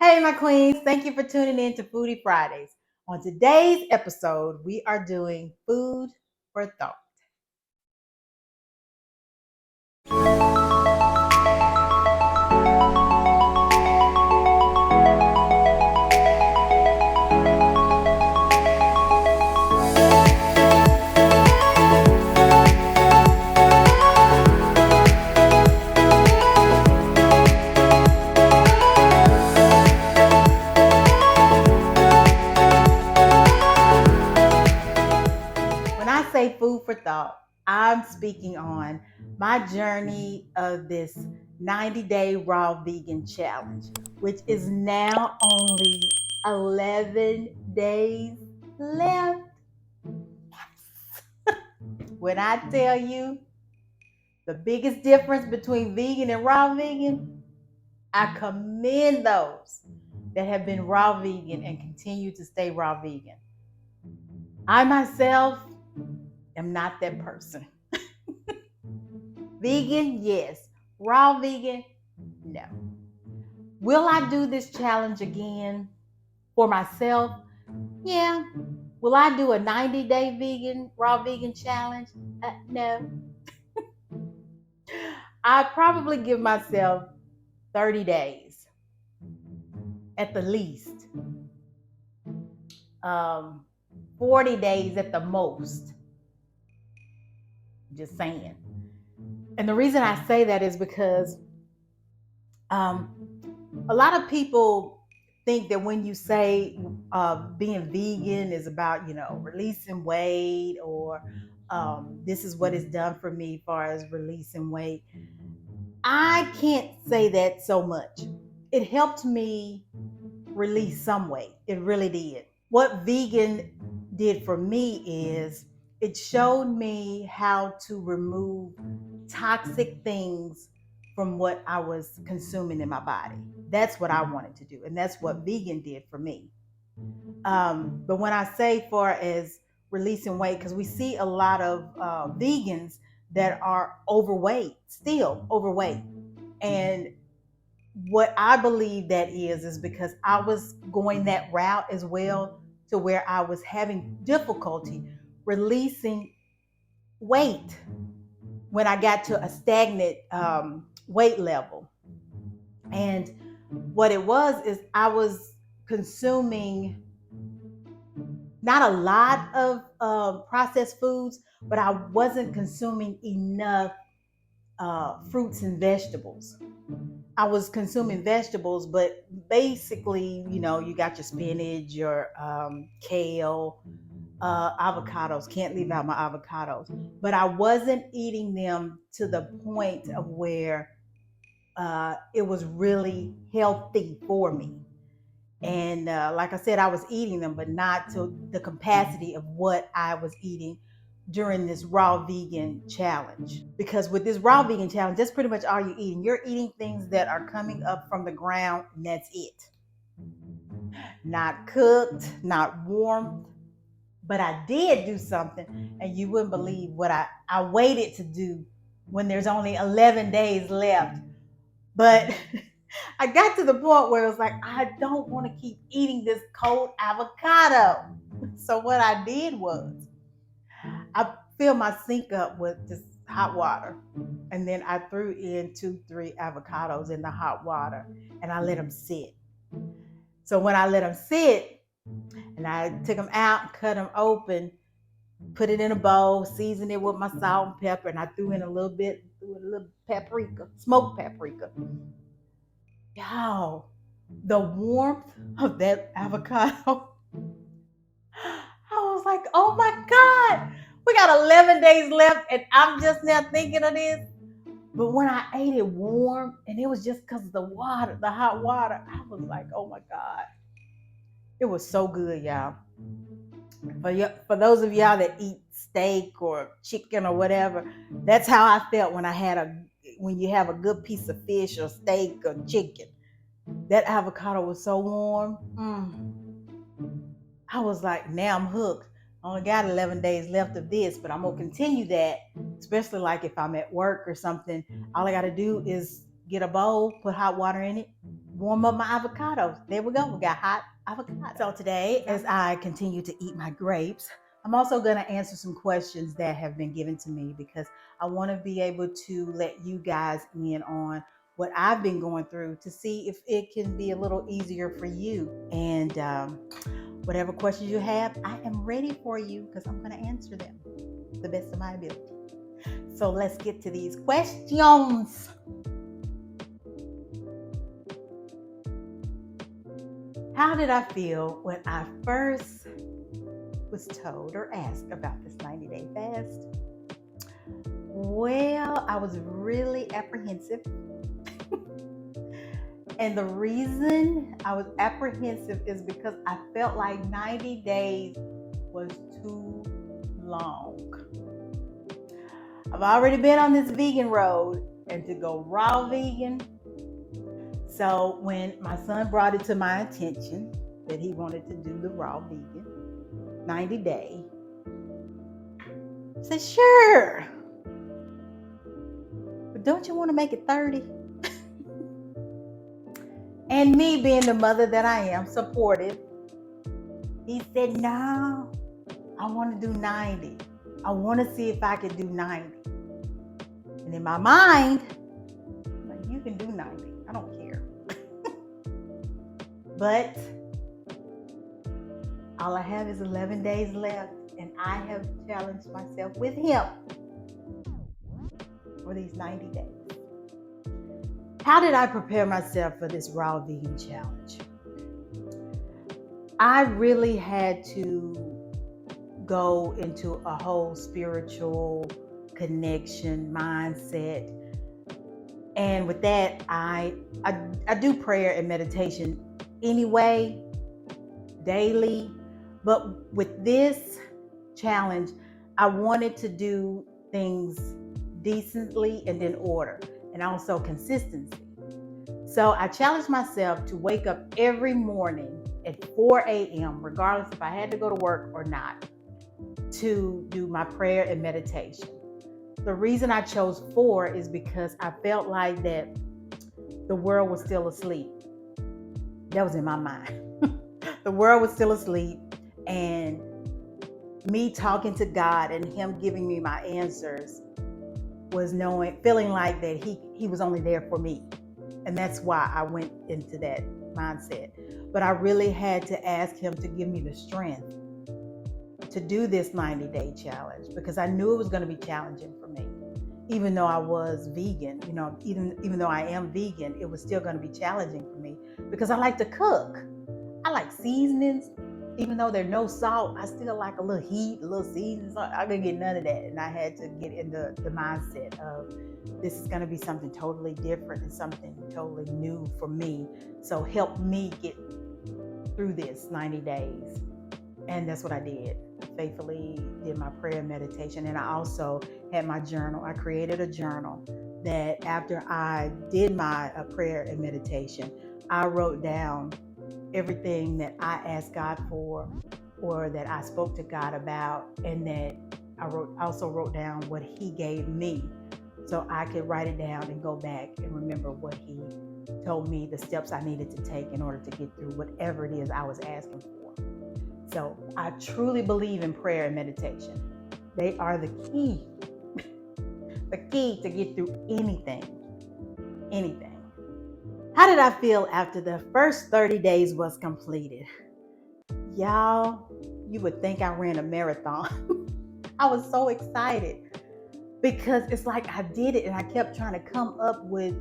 Hey, my queens, thank you for tuning in to Foodie Fridays. On today's episode, we are doing food for thought. When I say food for thought, I'm speaking on my journey of this 90-day raw vegan challenge, which is now only 11 days left. When I tell you the biggest difference between vegan and raw vegan, I commend those that have been raw vegan and continue to stay raw vegan. I myself am not that person. Vegan, yes. Raw vegan, no. Will I do this challenge again for myself? Yeah. Will I do a 90-day vegan, raw vegan challenge? No. I'd probably give myself 30 days at the least. 40 days at the most. Just saying. And the reason I say that is because a lot of people think that when you say being vegan is about, releasing weight or this is what it's done for me as far as releasing weight. I can't say that so much. It helped me release some weight. It really did. What vegan did for me is it showed me how to remove toxic things from what I was consuming in my body. That's what I wanted to do. And that's what vegan did for me. But when I say far as releasing weight, because we see a lot of vegans that are overweight, still overweight. And what I believe that is because I was going that route as well, to where I was having difficulty releasing weight when I got to a stagnant weight level. And what it was is I was consuming not a lot of processed foods, but I wasn't consuming enough fruits and vegetables. I was consuming vegetables, but basically, you got your spinach, your kale, avocados. Can't leave out my avocados. But I wasn't eating them to the point of where it was really healthy for me. And like I said, I was eating them, but not to the capacity of what I was eating during this raw vegan challenge. Because with this raw vegan challenge, that's pretty much all you're eating. You're eating things that are coming up from the ground, and that's it. Not cooked, not warmed. But I did do something, and you wouldn't believe what I waited to do when there's only 11 days left. But I got to the point where it was like, I don't want to keep eating this cold avocado. So what I did was I filled my sink up with just hot water. And then I threw in 2-3 avocados in the hot water and I let them sit. So when I let them sit and I took them out, cut them open, put it in a bowl, seasoned it with my salt and pepper, and I threw in a little paprika, smoked paprika. Y'all, the warmth of that avocado, I was like, oh my God, we got 11 days left and I'm just now thinking of this. But when I ate it warm, and it was just because of the water, the hot water, I was like, oh my God. It was so good, y'all. For those of y'all that eat steak or chicken or whatever, that's how I felt when you have a good piece of fish or steak or chicken. That avocado was so warm. I was like, now I'm hooked. I only got 11 days left of this, but I'm going to continue that, especially like if I'm at work or something. All I got to do is get a bowl, put hot water in it, warm up my avocados. There we go. We got hot avocado. So today, as I continue to eat my grapes, I'm also going to answer some questions that have been given to me because I want to be able to let you guys in on what I've been going through to see if it can be a little easier for you. And whatever questions you have, I am ready for you because I'm going to answer them to the best of my ability. So let's get to these questions. How did I feel when I first was told or asked about this 90-day fast? Well, I was really apprehensive. And the reason I was apprehensive is because I felt like 90 days was too long. I've already been on this vegan road, and to go raw vegan. So when my son brought it to my attention that he wanted to do the raw vegan 90 day, I said, sure. But don't you want to make it 30? And me being the mother that I am, supportive, he said, no, I want to do 90. I want to see if I can do 90. And in my mind, I'm like, you can do 90. I don't care. But all I have is 11 days left, and I have challenged myself with him for these 90 days. How did I prepare myself for this raw vegan challenge? I really had to go into a whole spiritual connection mindset. And with that, I do prayer and meditation anyway, daily. But with this challenge, I wanted to do things decently and in order, and also consistency. So I challenged myself to wake up every morning at 4 a.m., regardless if I had to go to work or not, to do my prayer and meditation. The reason I chose 4 is because I felt like that the world was still asleep. That was in my mind. The world was still asleep, and me talking to God and him giving me my answers was feeling like that he was only there for me. And that's why I went into that mindset. But I really had to ask him to give me the strength to do this 90-day challenge, because I knew it was going to be challenging for me. Even though I was vegan, even though I am vegan, it was still going to be challenging for me because I like to cook. I like seasonings. Even though there's no salt, I still like a little heat, a little seasoning. So I couldn't get none of that. And I had to get in the mindset of this is going to be something totally different and something totally new for me. So help me get through this 90 days. And that's what I did. Faithfully did my prayer and meditation. And I also had my journal. I created a journal that after I did my prayer and meditation, I wrote down everything that I asked God for, or that I spoke to God about, and that I also wrote down what he gave me so I could write it down and go back and remember what he told me, the steps I needed to take in order to get through whatever it is I was asking for. So I truly believe in prayer and meditation. They are the key, the key to get through anything. How did I feel after the first 30 days was completed? Y'all, you would think I ran a marathon. I was so excited because it's like I did it and I kept trying to come up with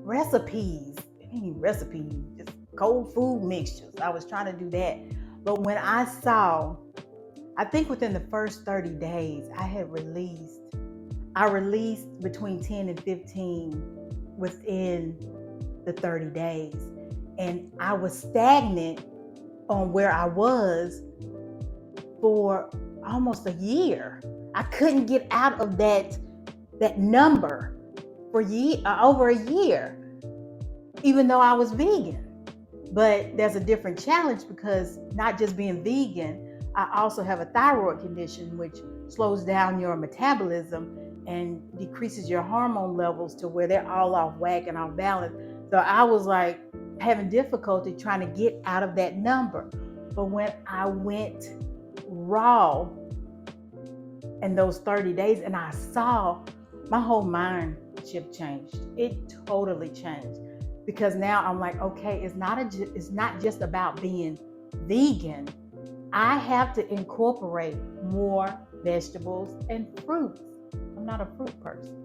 recipes. Any recipes, just cold food mixtures. I was trying to do that. But when I saw, I think within the first 30 days, I released between 10 and 15 within the 30 days. And I was stagnant on where I was for almost a year. I couldn't get out of that number for over a year, even though I was vegan. But there's a different challenge because not just being vegan, I also have a thyroid condition which slows down your metabolism and decreases your hormone levels to where they're all off whack and off balance. So I was like having difficulty trying to get out of that number. But when I went raw in those 30 days and I saw, my whole mind shift changed. It totally changed, because now I'm like, okay, it's not just about being vegan. I have to incorporate more vegetables and fruits. I'm not a fruit person.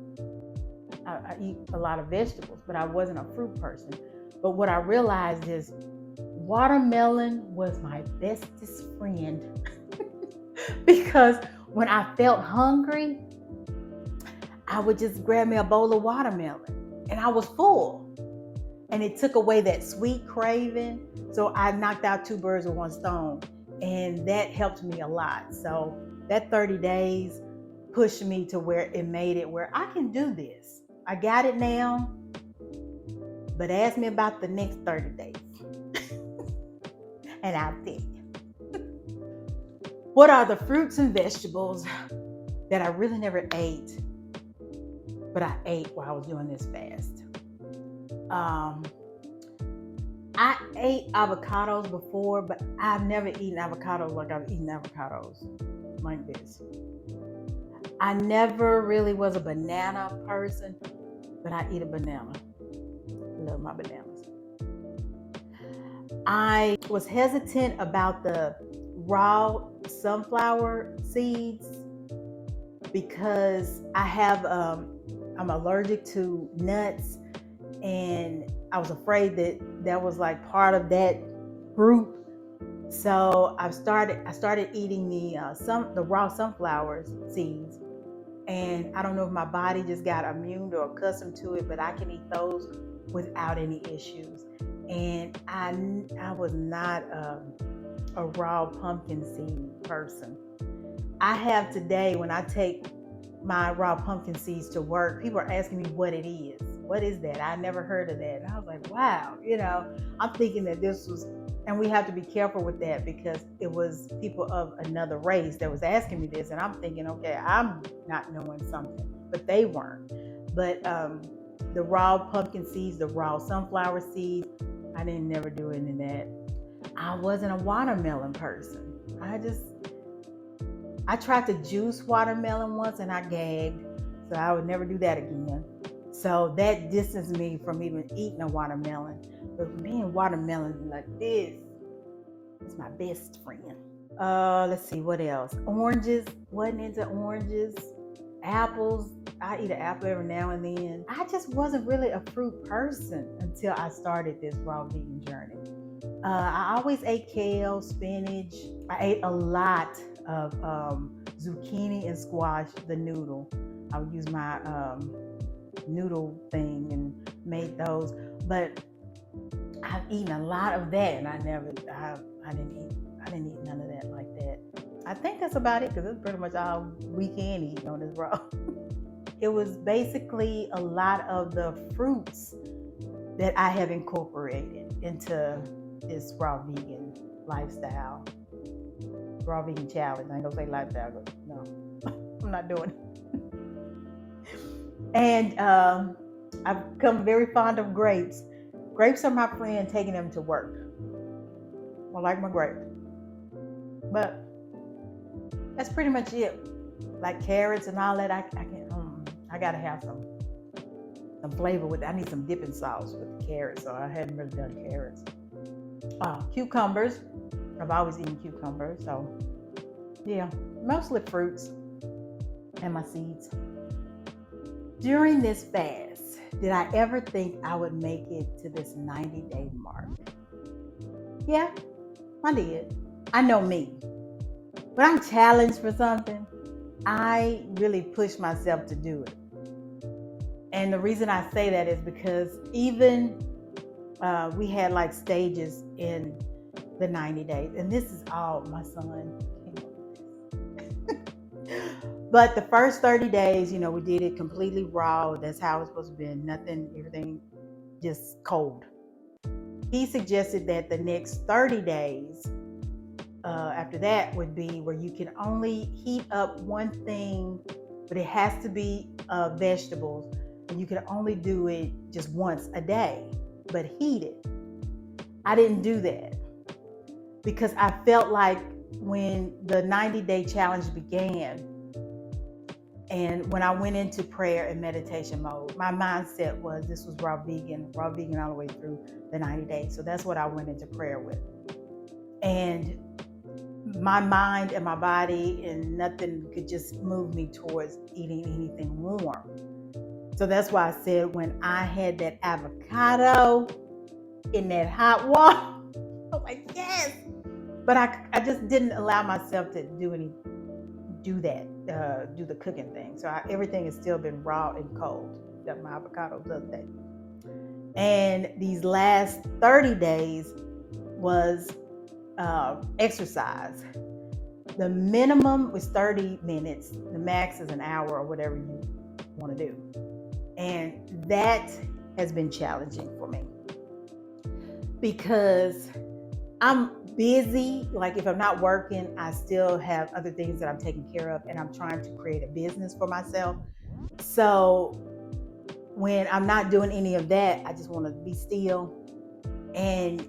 I eat a lot of vegetables, but I wasn't a fruit person. But what I realized is watermelon was my bestest friend because when I felt hungry, I would just grab me a bowl of watermelon and I was full. And it took away that sweet craving. So I knocked out 2 birds with 1 stone. And that helped me a lot. So that 30 days pushed me to where it made it where I can do this. I got it now. But ask me about the next 30 days. And I'll tell you. What are the fruits and vegetables that I really never ate, but I ate while I was doing this fast? I ate avocados before, but I've never eaten avocados like I've eaten avocados like this. I never really was a banana person, but I eat a banana. Love my bananas. I was hesitant about the raw sunflower seeds because I'm allergic to nuts, and I was afraid that was like part of that group. So I started eating the raw sunflower seeds, and I don't know if my body just got immune or accustomed to it, but I can eat those without any issues. And I was not a raw pumpkin seed person. I have today, when I take my raw pumpkin seeds to work, people are asking me what it is. What is that? I never heard of that. And I was like, wow, I'm thinking that this was, and we have to be careful with that because it was people of another race that was asking me this. And I'm thinking, okay, I'm not knowing something, but they weren't. But the raw pumpkin seeds, the raw sunflower seeds, I didn't never do any of that. I wasn't a watermelon person. I tried to juice watermelon once and I gagged, so I would never do that again. So that distanced me from even eating a watermelon. But being watermelon like this is my best friend. Let's see, what else? Oranges, wasn't into oranges. Apples, I eat an apple every now and then. I just wasn't really a fruit person until I started this raw vegan journey. I always ate kale, spinach. I ate a lot of zucchini and squash, the noodle. I would use my noodle thing and made those. But I've eaten a lot of that, and I didn't eat none of that like that. I think that's about it because it's pretty much all we can eat on this raw. It was basically a lot of the fruits that I have incorporated into this raw vegan lifestyle. Raw vegan challenge. I ain't gonna say lifestyle, but no, I'm not doing it. And I've become very fond of grapes. Grapes are my friend, taking them to work. I like my grapes. But that's pretty much it. Like carrots and all that, I gotta have some flavor with it. I need some dipping sauce with the carrots, so I hadn't really done carrots. Cucumbers. I've always eaten cucumbers, so yeah, mostly fruits and my seeds. During this fast, did I ever think I would make it to this 90-day mark? Yeah, I did. I know me. When I'm challenged for something, I really push myself to do it. And the reason I say that is because even we had like stages in the 90 days, and this is all my son came up with this. But the first 30 days, we did it completely raw. That's how it's supposed to be. Nothing, everything just cold. He suggested that the next 30 days after that would be where you can only heat up one thing, but it has to be vegetables, and you can only do it just once a day. but heated. I didn't do that because I felt like when the 90-day challenge began and when I went into prayer and meditation mode, my mindset was this was raw vegan all the way through the 90 days. So that's what I went into prayer with. And my mind and my body and nothing could just move me towards eating anything warm. So that's why I said when I had that avocado in that hot water, I was like, yes. But I just didn't allow myself to do the cooking thing. So everything has still been raw and cold. That my avocado does that. And these last 30 days was exercise. The minimum was 30 minutes. The max is an hour or whatever you want to do. And that has been challenging for me because I'm busy. Like if I'm not working, I still have other things that I'm taking care of, and I'm trying to create a business for myself. So when I'm not doing any of that, I just want to be still. And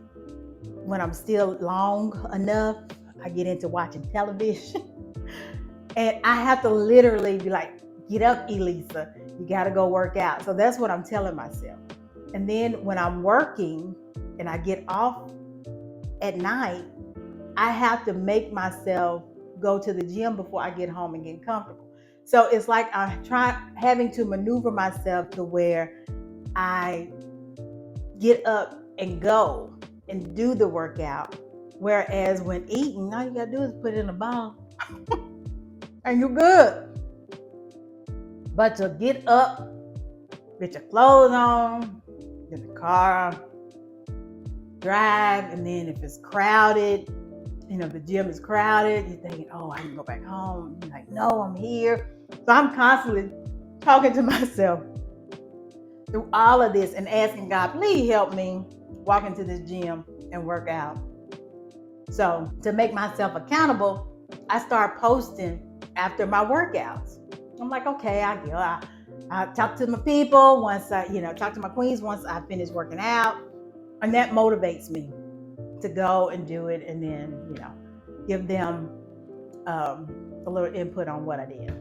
when I'm still long enough, I get into watching television. And I have to literally be like, get up, Elisa. You got to go work out. So that's what I'm telling myself. And then when I'm working and I get off at night, I have to make myself go to the gym before I get home and get comfortable. So it's like I'm having to maneuver myself to where I get up and go and do the workout. Whereas when eating, all you gotta do is put it in a bowl and you're good. But to get up, get your clothes on, get in the car, drive, and then if it's crowded, the gym is crowded, you're thinking, oh, I can go back home. You're like, no, I'm here. So I'm constantly talking to myself through all of this and asking God, please help me walk into this gym and work out. So to make myself accountable, I start posting after my workouts. I'm like, okay, I talk to my people once I, talk to my queens once I finish working out. And that motivates me to go and do it and then, give them a little input on what I did.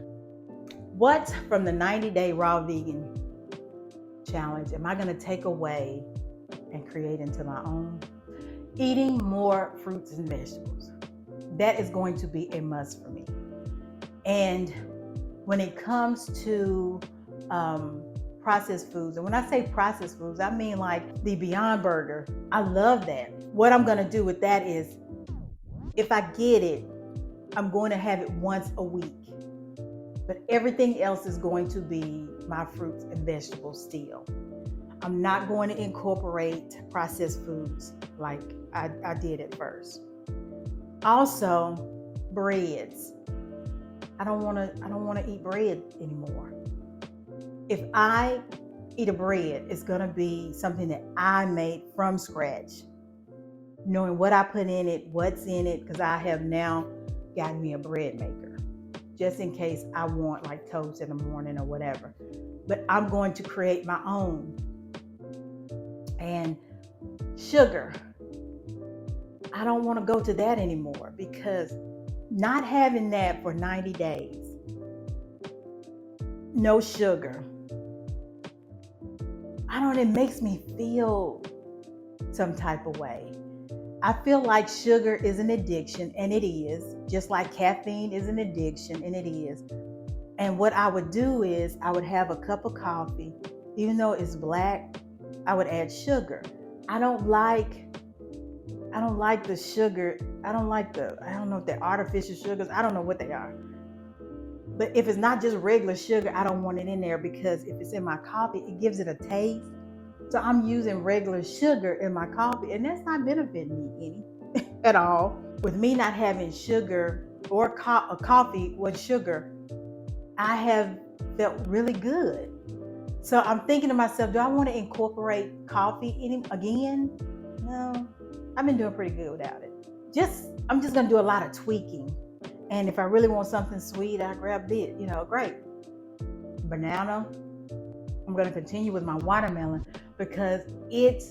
What from the 90-day raw vegan challenge am I going to take away and create into my own? Eating more fruits and vegetables. That is going to be a must for me. And when it comes to processed foods, and when I say processed foods, I mean like the Beyond Burger. I love that. What I'm going to do with that is, if I get it, I'm going to have it once a week. But everything else is going to be my fruits and vegetables still. I'm not going to incorporate processed foods like I did at first. Also, breads. I don't want to eat bread anymore. If I eat a bread, it's going to be something that I made from scratch, knowing what I put in it, what's in it, because I have now gotten me a bread maker, just in case I want like toast in the morning or whatever. But I'm going to create my own. And sugar, I don't want to go to that anymore, because not having that for 90 days, no sugar, it makes me feel some type of way. I feel like sugar is an addiction, and it is, just like caffeine is an addiction, and it is. And what I would do is I would have a cup of coffee, even though it's black, I would add sugar. I don't like the sugar. I don't know if they're artificial sugars. I don't know what they are. But if it's not just regular sugar, I don't want it in there, because if it's in my coffee, it gives it a taste. So I'm using regular sugar in my coffee, and that's not benefiting me any at all. With me not having sugar or a coffee with sugar, I have felt really good. So I'm thinking to myself, do I want to incorporate coffee again? No, I've been doing pretty good without it. I'm just going to do a lot of tweaking. And if I really want something sweet, I grab this, grape. Banana. I'm going to continue with my watermelon, because it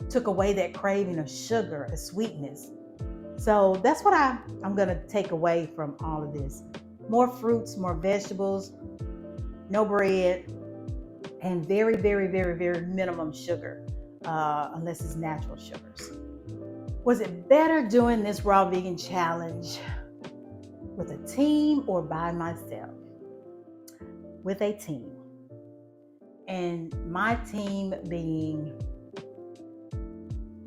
took away that craving of sugar, of sweetness. So that's what I'm going to take away from all of this. More fruits, more vegetables, no bread, and very, very, very, very minimum sugar, unless it's natural sugars. Was it better doing this raw vegan challenge with a team or by myself? With a team. And my team being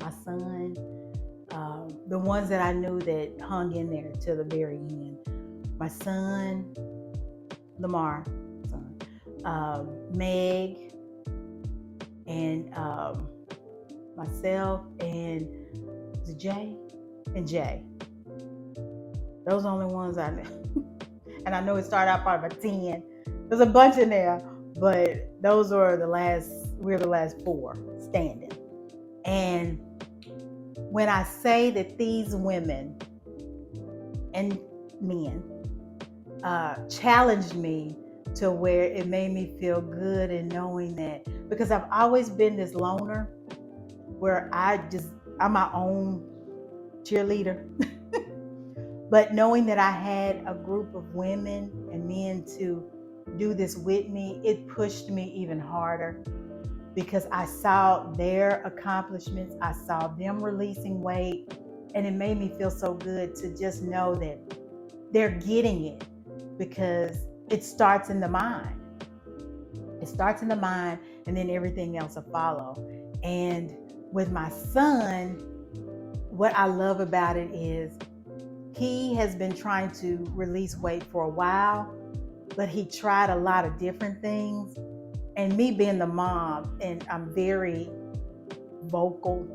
my son, the ones that I knew that hung in there till the very end. My son, Lamar, Meg, and myself, and Jay, and Jay. Those are the only ones I knew. And I know it started out probably by 10. There's a bunch in there, but those are we're the last 4 standing. And when I say that these women and men challenged me to where it made me feel good, and knowing that, because I've always been this loner where I'm my own cheerleader. But knowing that I had a group of women and men to do this with me, it pushed me even harder, because I saw their accomplishments. I saw them releasing weight, and it made me feel so good to just know that they're getting it, because it starts in the mind. It starts in the mind, and then everything else will follow. And with my son, what I love about it is he has been trying to release weight for a while, but he tried a lot of different things. And me being the mom, and I'm very vocal,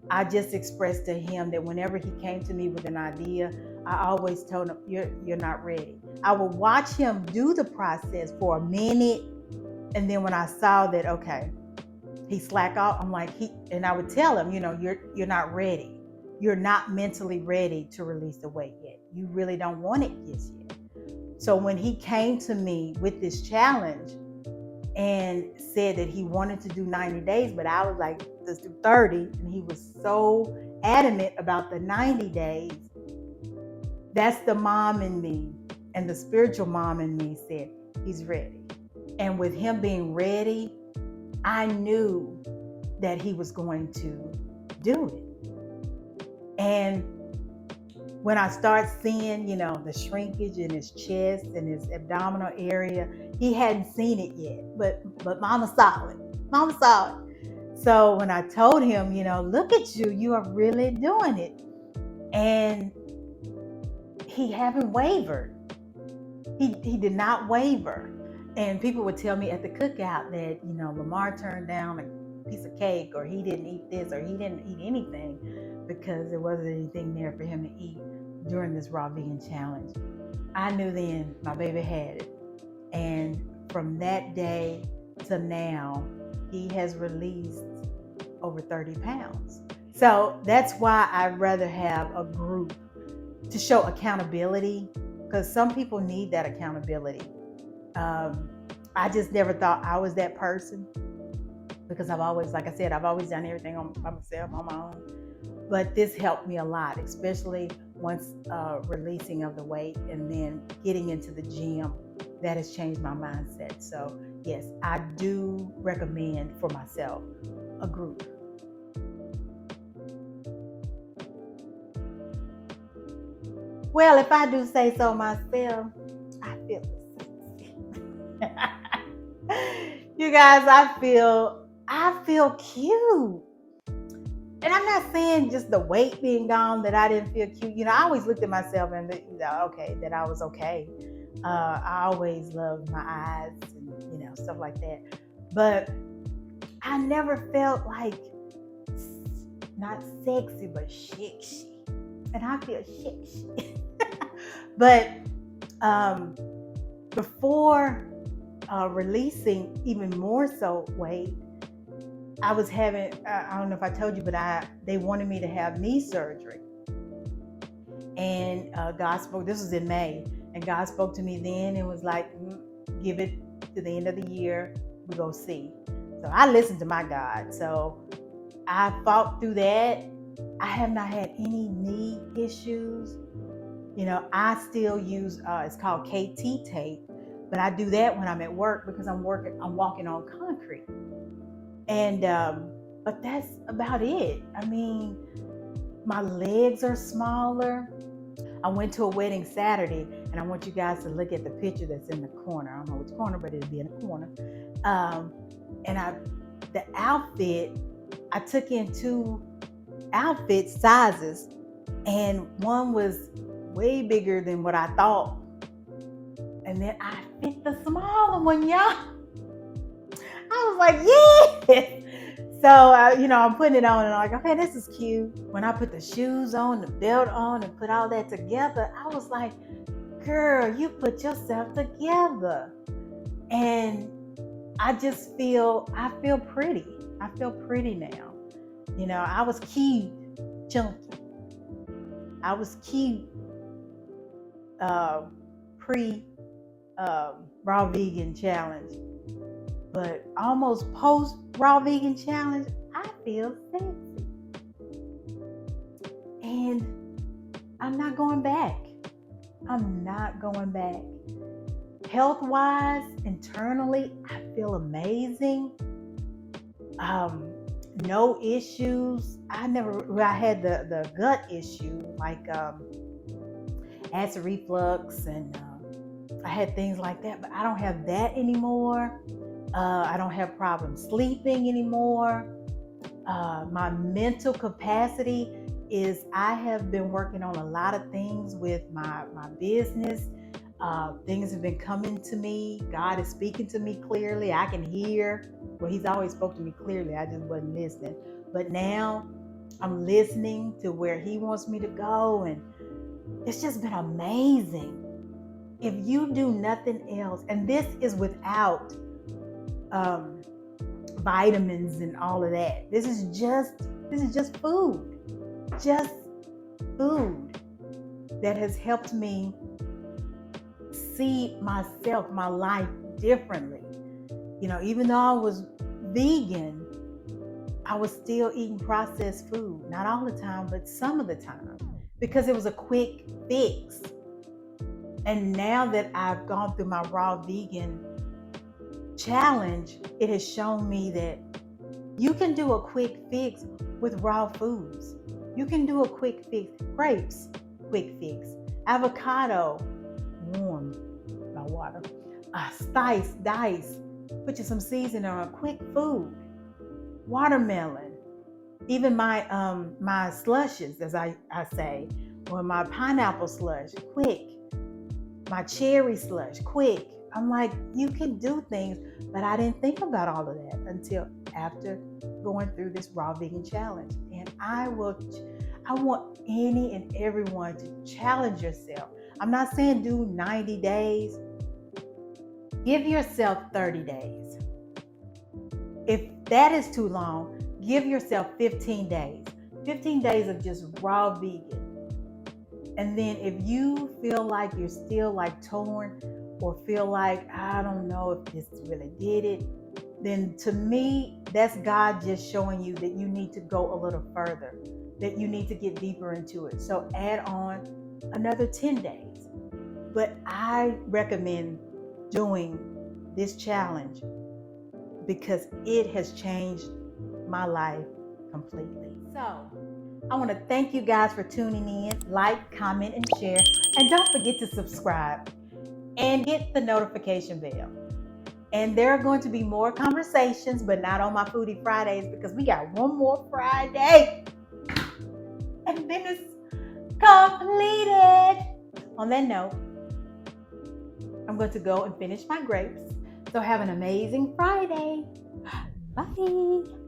I just expressed to him that whenever he came to me with an idea, I always told him, you're not ready. I would watch him do the process for a minute, and then when I saw that, okay, he slack off, I'm like, and I would tell him, you're not ready. You're not mentally ready to release the weight yet. You really don't want it just yet. So when he came to me with this challenge and said that he wanted to do 90 days, but I was like, let's do 30. And he was so adamant about the 90 days. That's the mom in me, and the spiritual mom in me said, he's ready. And with him being ready, I knew that he was going to do it. And when I start seeing, the shrinkage in his chest and his abdominal area, he hadn't seen it yet, but Mama saw it. Mama saw it. So when I told him, look at you, you are really doing it. And he haven't wavered. He did not waver. And people would tell me at the cookout that, Lamar turned down a piece of cake, or he didn't eat this, or he didn't eat anything, because there wasn't anything there for him to eat during this raw vegan challenge. I knew then my baby had it. And from that day to now, he has released over 30 pounds. So that's why I'd rather have a group to show accountability, because some people need that accountability. I just never thought I was that person, because I've always, like I said, I've always done everything by myself, on my own. But this helped me a lot, especially once releasing of the weight and then getting into the gym. That has changed my mindset. So yes, I do recommend for myself a group. Well, if I do say so myself, I feel you guys, I feel cute. And I'm not saying just the weight being gone that I didn't feel cute. I always looked at myself and that I was okay. I always loved my eyes and stuff like that. But I never felt like, not sexy, but sexy. And I feel sexy. But before releasing even more so weight, I was having, I don't know if I told you, but they wanted me to have knee surgery. And God spoke, this was in May, and God spoke to me then and was like, give it to the end of the year, we go see. So I listened to my God. So I fought through that. I have not had any knee issues. I still use it's called KT tape, but I do that when I'm at work because I'm walking on concrete. And but that's about it. I mean, my legs are smaller. I went to a wedding Saturday, and I want you guys to look at the picture that's in the corner. I don't know which corner, but it'll be in the corner. The outfit, I took in 2 outfit sizes, and one was way bigger than what I thought. And then I fit the smaller one, y'all. I was like, yes. So, I'm putting it on and I'm like, okay, this is cute. When I put the shoes on, the belt on, and put all that together, I was like, girl, you put yourself together. And I feel pretty. I feel pretty now. I was key chunky. I was key pre raw vegan challenge. But almost post raw vegan challenge, I feel sexy. And I'm not going back. I'm not going back. Health-wise, internally, I feel amazing. No issues. I had the gut issue, like acid reflux, and I had things like that, but I don't have that anymore. I don't have problems sleeping anymore. My mental capacity is, I have been working on a lot of things with my business. Things have been coming to me. God is speaking to me clearly. I can hear. Well, he's always spoke to me clearly. I just wasn't listening. But now I'm listening to where he wants me to go. And it's just been amazing. If you do nothing else, and this is without vitamins and all of that. This is just food. Just food that has helped me see myself, my life differently. Even though I was vegan, I was still eating processed food. Not all the time, but some of the time, because it was a quick fix. And now that I've gone through my raw vegan challenge, it has shown me that you can do a quick fix with raw foods. You can do a quick fix. Grapes, quick fix. Avocado, warm by water. Dice. Put you some seasoning on a quick food. Watermelon. Even my slushes, as I say, or my pineapple slush, quick. My cherry slush, quick. I'm like, you can do things, but I didn't think about all of that until after going through this raw vegan challenge. And I want any and everyone to challenge yourself. I'm not saying do 90 days. Give yourself 30 days. If that is too long, give yourself 15 days. 15 days of just raw vegan. And then if you feel like you're still like torn, or feel like, I don't know if this really did it, then to me, that's God just showing you that you need to go a little further, that you need to get deeper into it. So add on another 10 days. But I recommend doing this challenge because it has changed my life completely. So I want to thank you guys for tuning in. Like, comment, and share. And don't forget to subscribe and hit the notification bell. And there are going to be more conversations, but not on my Foodie Fridays, because we got one more Friday. And then it's completed. On that note, I'm going to go and finish my grapes. So have an amazing Friday. Bye.